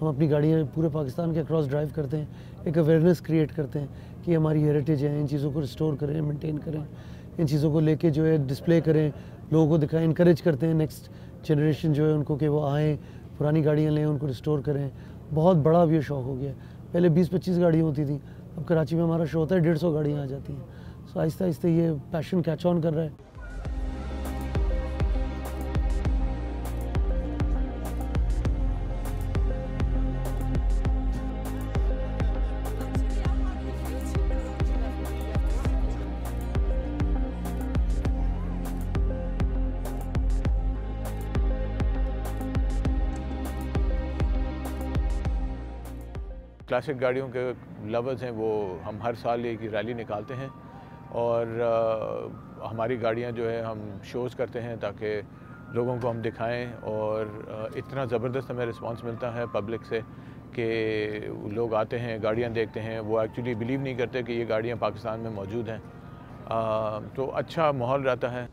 हम अपनी गाड़ियाँ पूरे पाकिस्तान के अक्रॉस ड्राइव करते हैं, एक अवेयरनेस क्रिएट करते हैं कि हमारी हेरिटेज है, इन चीज़ों को रिस्टोर करें, मेंटेन करें, इन चीज़ों को लेके जो है डिस्प्ले करें, लोगों को दिखाएं, इनकरेज करते हैं नेक्स्ट जनरेशन जो है उनको कि वो आएँ, पुरानी गाड़ियाँ लें, उनको रिस्टोर करें। बहुत बड़ा अब ये शौक़ हो गया है। पहले 20-25 गाड़ियाँ होती थी, अब कराची में हमारा शो होता है 150 गाड़ियाँ आ जाती हैं। सो आहिस्ता आहिस्ता ये पैशन कैच ऑन कर रहा है। क्लासिक गाड़ियों के लवर्स हैं वो हम हर साल एक रैली निकालते हैं और हमारी गाड़ियां जो है हम शोज़ करते हैं ताकि लोगों को हम दिखाएं और इतना ज़बरदस्त हमें रिस्पांस मिलता है पब्लिक से कि लोग आते हैं, गाड़ियां देखते हैं, वो एक्चुअली बिलीव नहीं करते कि ये गाड़ियां पाकिस्तान में मौजूद हैं। तो अच्छा माहौल रहता है।